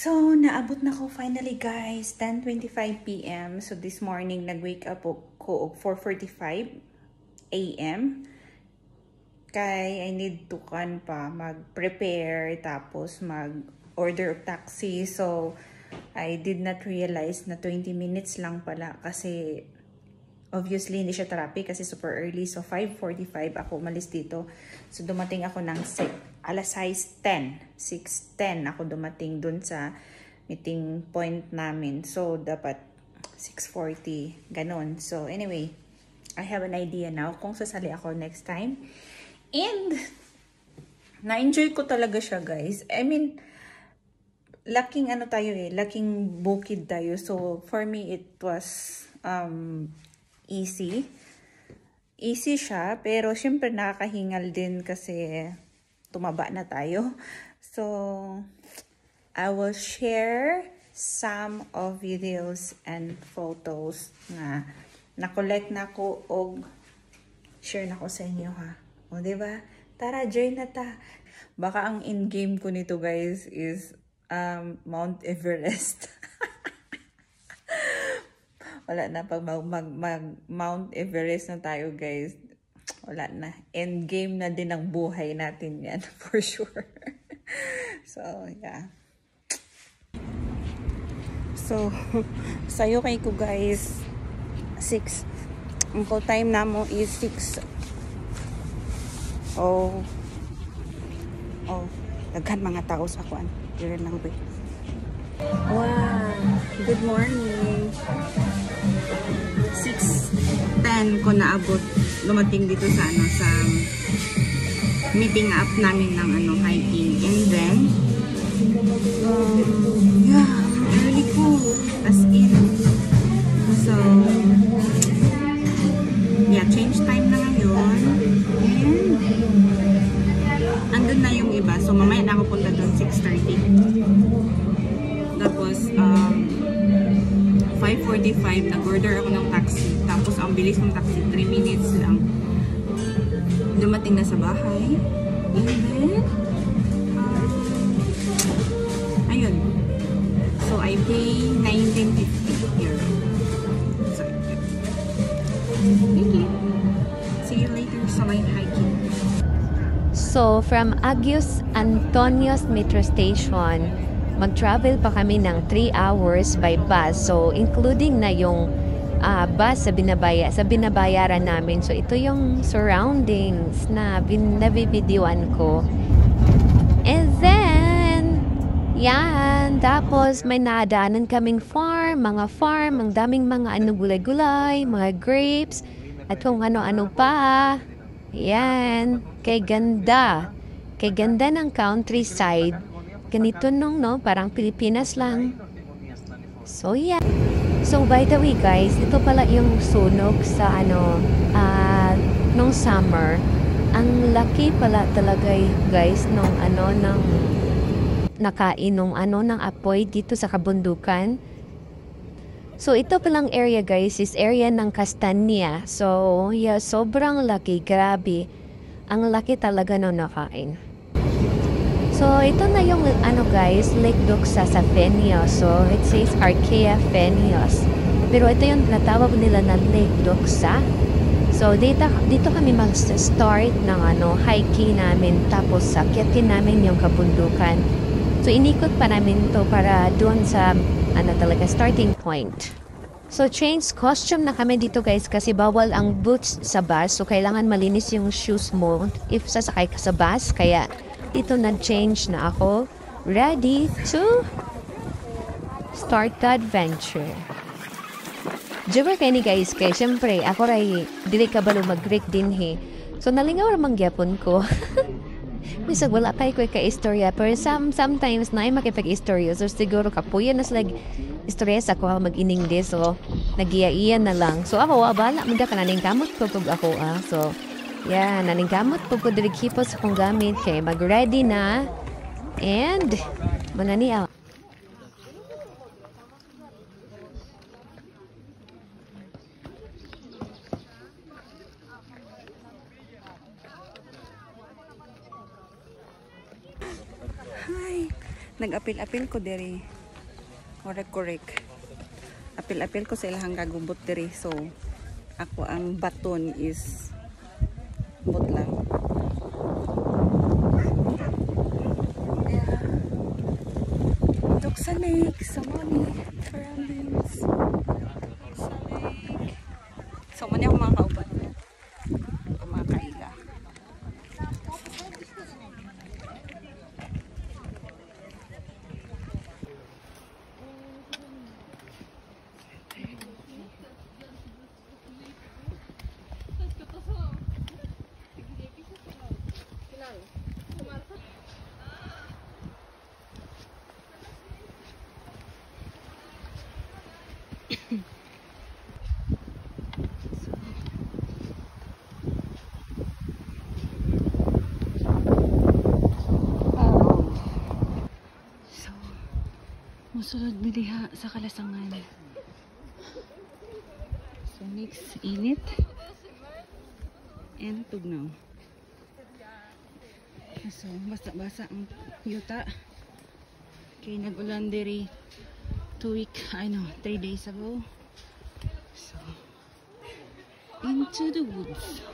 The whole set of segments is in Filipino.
So, naabot na ko finally guys, 10:25 p.m. So, this morning, nag-wake up ko 4:45 a.m. Kay I need to mag-prepare, tapos mag-order of taxi. So, I did not realize na 20 minutes lang pala kasi obviously hindi siya traffic kasi super early. So, 5:45 ako umalis dito. So, dumating ako ng alas 6:10 ako dumating dun sa meeting point namin. So, dapat 6:40, ganun. So, anyway, I have an idea now kung sasali ako next time. And, na-enjoy ko talaga siya, guys. I mean, laking laking bukid tayo. So, for me, it was easy. Easy siya, pero syempre nakakahingal din kasi tumaba na tayo. So, I will share some of videos and photos na na-collect na ko o share na ko sa inyo, ha. O, diba? Tara, join na ta. Baka ang in-game ko nito, guys, is Mount Everest. Wala na, pag Mount Everest na tayo, guys, wala na. Endgame na din ang buhay natin yan, for sure. So, yeah. So, sayo kay ko, guys, 6. Ang full time na mo is 6. Oh, daghan mga tao sa kuan. Dire lang ba. Wow, good morning. 6:10 ko naabot, lumating dito sa sa meeting up namin ng hiking, and then yeah, early ko as in. So yeah, change time na ngayon, and andun na yung iba. So mamaya na ako punta doon 6:30. Tapos 5:45 nag-order ako ng taxi. Tapos ang bilis ng taxi, 3 minutes lang. Dumating na sa bahay. And then ayun. So I pay 1950 euro. So, thank you. See you later sa my hiking. So, from Agios Antonios Metro Station, mag-travel pa kami ng 3 hours by bus. So, including na yung bus sa binabayaran namin. So, ito yung surroundings na nabibidyoan ko. And then, yan. Tapos, may nadaanan kaming farm, ang daming mga gulay-gulay, mga grapes, at kung ano-ano pa. Yan. Kay ganda ng countryside. Ganito no, parang Pilipinas lang. So, yeah. So, by the way, guys, ito pala yung sunog sa nung summer. Ang laki pala talaga, guys, nung nakain ng apoy dito sa kabundukan. So, ito palang area, guys, is area ng Castania. So, yeah, sobrang laki. Grabe. Ang laki talaga nung nakain. So, ito na yung, guys, Lake Doxa sa Fenios. So, it says Archaea Fenios. Pero ito yung natawag nila na Lake Doxa. So, dito kami mag-start ng hiking namin. Tapos, sakyatin namin yung kabundukan. So, inikot pa namin to para doon sa, talaga, starting point. So, change costume na kami dito, guys, kasi bawal ang boots sa bus. So, kailangan malinis yung shoes mo if sasakay ka sa bus. Kaya, ito na-change na ako. Ready to start the adventure. Joker kayo ni guys, kaya syempre, ako ray, dili ka balo mag-Greek din he. So, nalingaw ramang gyapon ko. Misag wala pa ko ka-istorya, pero sometimes na ay makipag-istorya. So, siguro kapuya na sila istorya sa ako mag-ining di. So, nag-iya-iyan na lang. So, ako, abala, mga ka naning kamot ko ako, So, yeah, naningkamot po ko dirigipo sa kong gamit. Kaya mag-ready na. And, manani out. Hi! Nag-apil-apil ko diri. Korek. Apil-apil ko sa ilahang gagubot diri. So, ako ang baton is butlang. Yeah. Dok sa lake, sa money, surroundings. Sa lake. So, mani ako mga kauban. O mga kaila. Musulod mi diha sa Kalasangan. So mix init and tugnaw. So basa-basa ang yuta. Kay nag-ulan diri 3 days ago. So into the woods.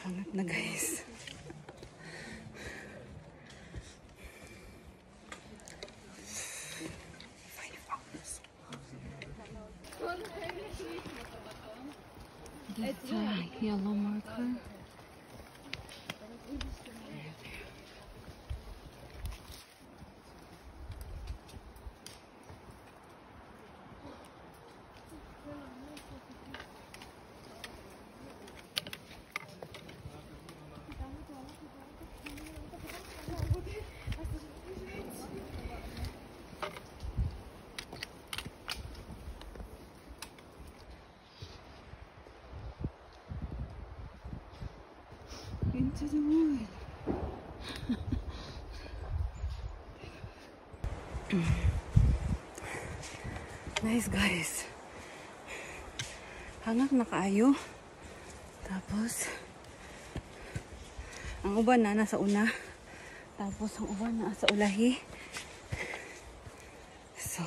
Hangat na guys. It's a yellow marker. Into the wood. Nice guys. Hangak na kaayo. Tapos ang uban na nasa una. Tapos ang uban na sa ulahi. So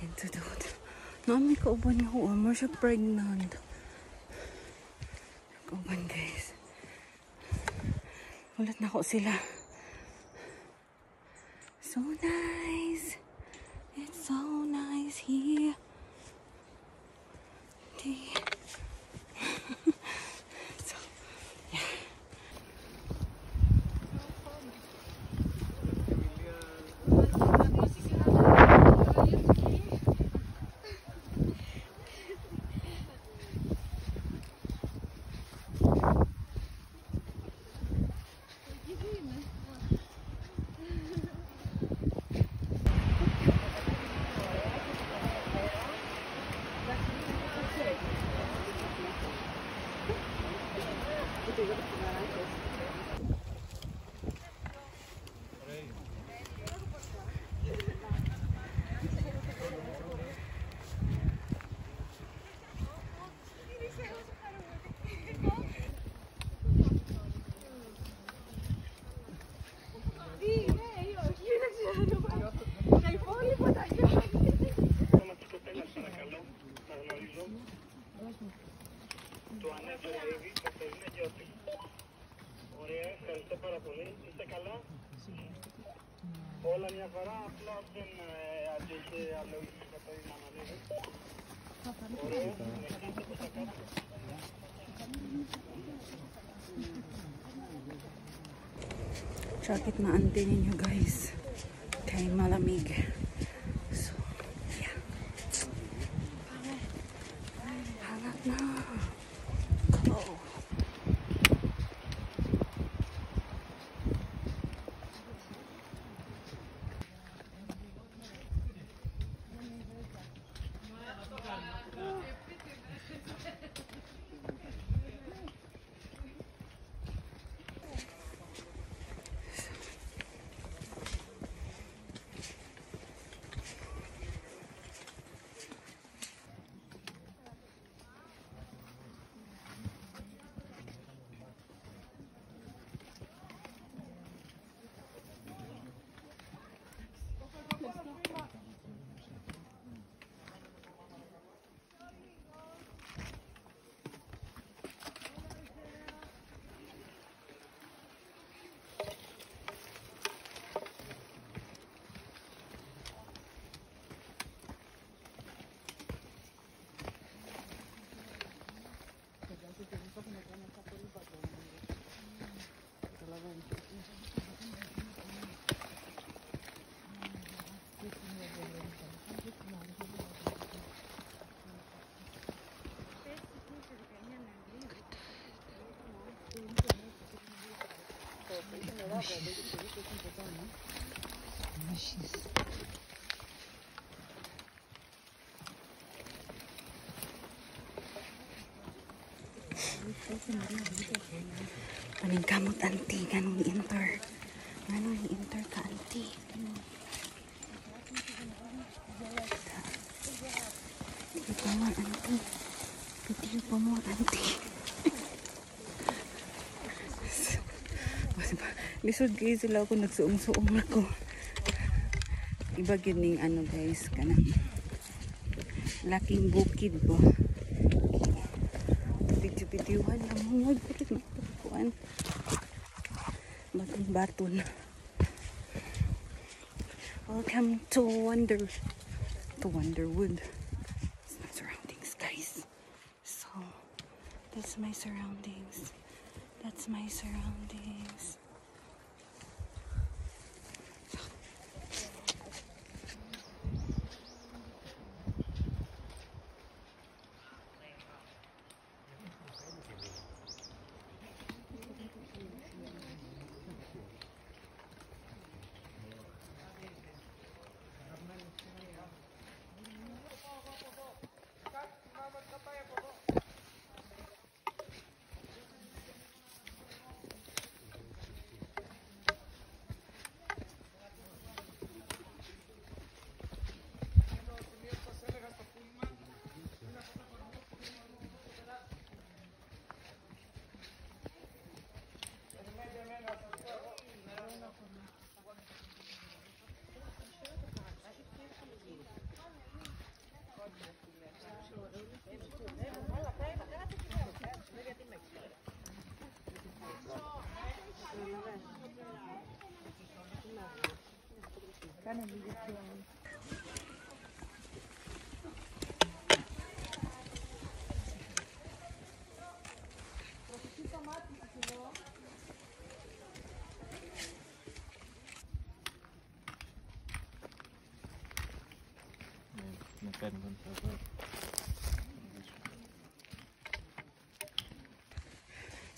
into the wood. Nami ka uban nga ako. More siya pregnant. Uban guys. Ulat na ako sila. So nice. It's so nice here. So, yeah. Όλα μια χαρά, απλά δεν αντέχει άλλο ίσως από την αναλύση. Ωραία, συνεχίστε προς τα κάτω. Jacket na ante ninyo guys. Kay malamig. So, yeah. Hangat na. Go. Paning kamot auntie, ganun enter. Ganun enter ka auntie. Pitiyo pa mo auntie. Pitiyo pa mo auntie. Lisod kayo sila ako, nagsuong-suong ako. Iba yun yung ano guys, kanang laking bukid po. Pitiyo-pitiyuhan na mo. Bakit magpakuan? Baton-baton. Welcome to Wonderwood. That's my surroundings guys. So, that's my surroundings. That's my surroundings.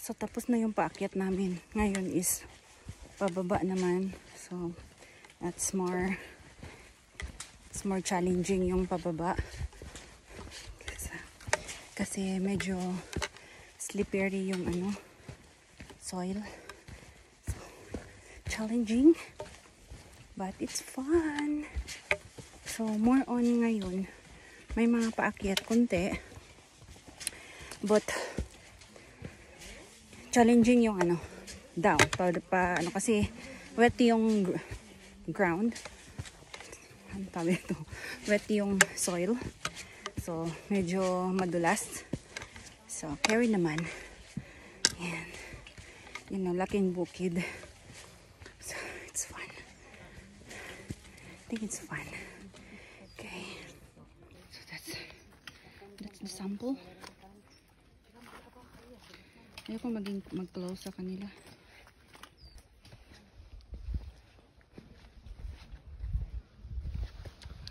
So tapos na yung paakyat namin. Ngayon is pababa naman. So that's more challenging yung pababa. Kasi medyo slippery yung ano soil. So, challenging but it's fun. So more on ngayon. May mga paakyat konti. But challenging yung ano down ano kasi wet yung ground. Ano tawag ito? Wet yung soil. So medyo madulas. So carry naman. Yan. You know, laking bukid. So it's fun. I think it's fun. Okay. So that's the sample. Ayoko mag-close sa kanila.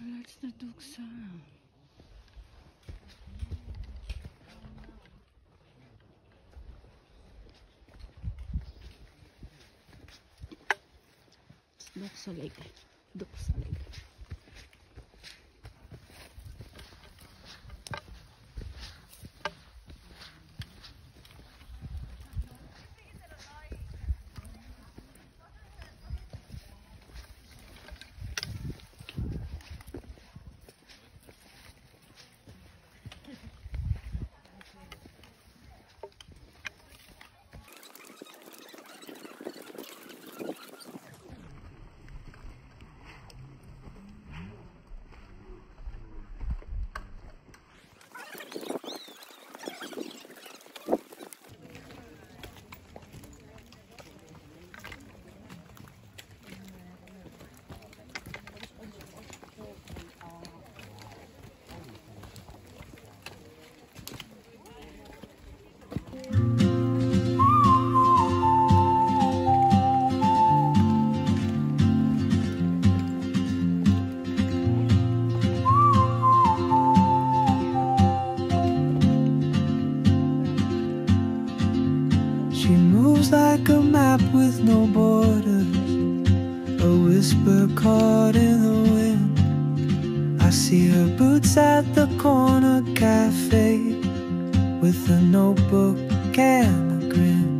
That's the Duksa. Duksa Lake. Duksa Lake. moves like a map with no borders, a whisper caught in the wind. I see her boots at the corner cafe with a notebook and a grin.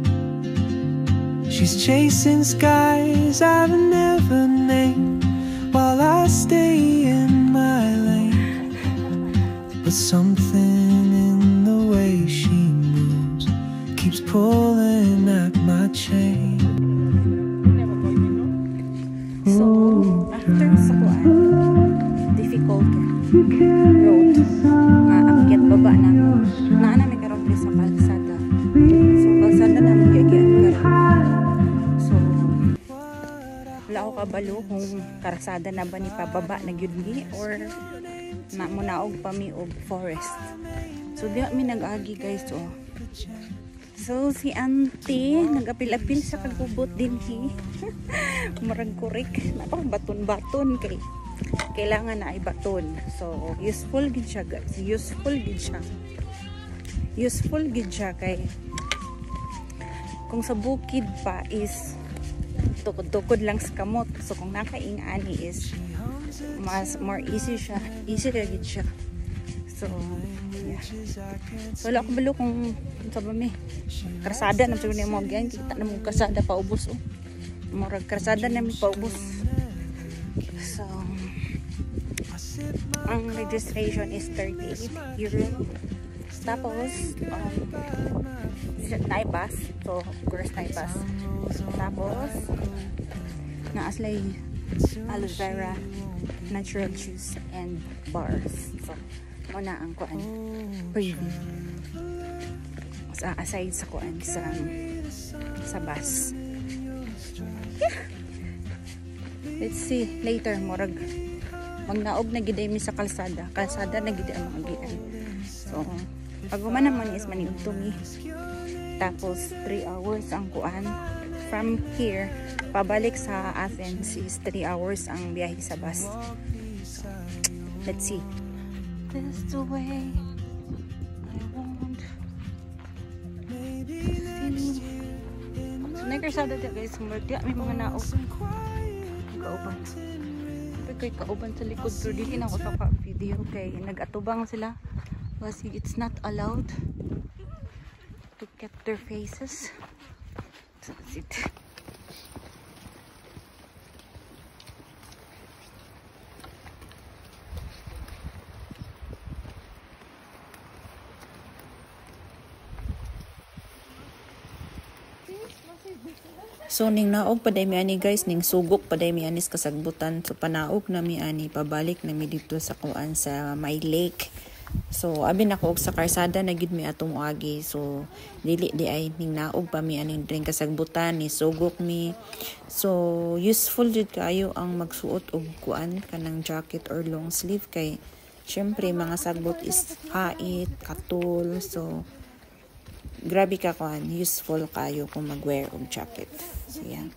She's chasing skies I've never named while I stay in my lane. But something in the way she moves keeps pulling at my chain. So, after sa kuan, difficult road, maakyat baba na, naanami karon sa kalsada. So, kalsada na mo gyagyan karon. So, wala ako kabalo kung karsada na ba ni pababa na gyud ni or na munaog pa mi og forest. So, di mi nag-agi guys. So, si auntie, nag-apil-apil sa kagubot din marag kurik. Napang-baton-baton kay kailangan na ay baton. So, useful gid siya guys. Useful gid siya kay kung sa bukid pa is tukod-tukod lang sa kamot. So, kung nakaingani is mas more easy siya. Easy ra gid siya. So, yeah. So, wala ko balo kung sabi mi karsada na siguro mo gyan, kita na mo karsada paubos murag karsada na mi paubos. So, ang registration is 38 euro. Tapos naibas, so of course naibas. Tapos naaslay aloe vera, natural juice and bars. So muna ang kuan preview aside sa kuan sa bus. Yeah. Let's see later murag magnaog na gid mi sa kalsada na gid ang mga gian. So pag human naman is maniud to mi. Tapos 3 hours ang kuan from here pabalik sa Athens is 3 hours ang biyahe sa bus. So, let's see. This is the way I want to see. So, nagkarsada dito guys. May mga naog. Kauban. May kauban sa likod. Pero dili na ako sa video. Kaya nag-atubang sila. Kasi it's not allowed to get their faces. So, that's it. So ning naog paday mi ani guys, ning sugok paday mi anis kasagbutan. So panaog na mi ani pabalik na mi dito sa kuan sa my lake. So abi na ko og sa karsada na gid mi atong agi. So dili di ay ning naog pa mi aning drink kasagbutan ni sugok mi. So useful jud kayo ang magsuot og kuan kanang jacket or long sleeve kay syempre mga sagbot is hait, katul. So grabe ka kuan, useful kayo kung mag-wear og jacket. So yan.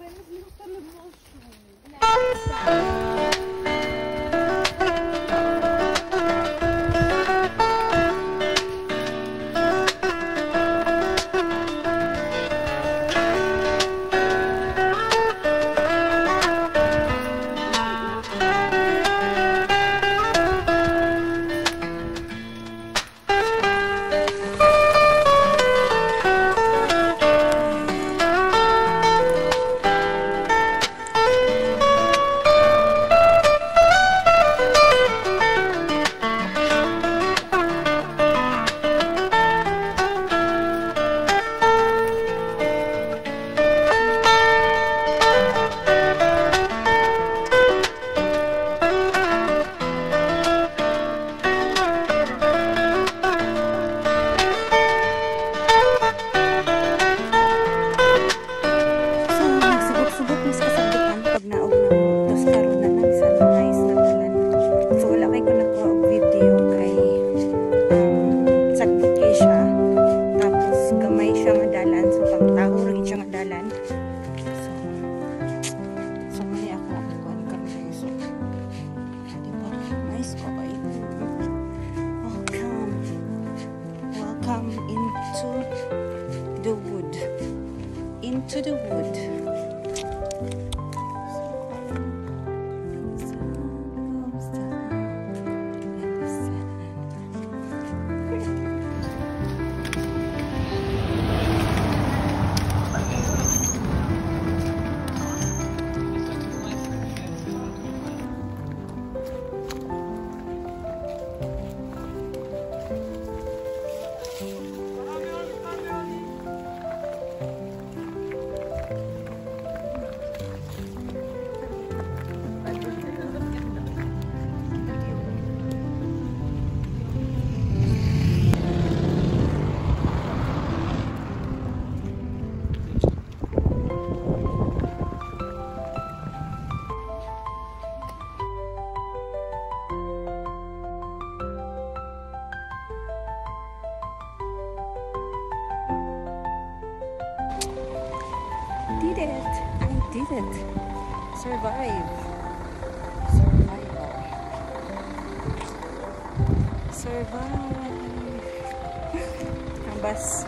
to the wood. Did it! I did it! Survive! Survival! Survive! Ang bus.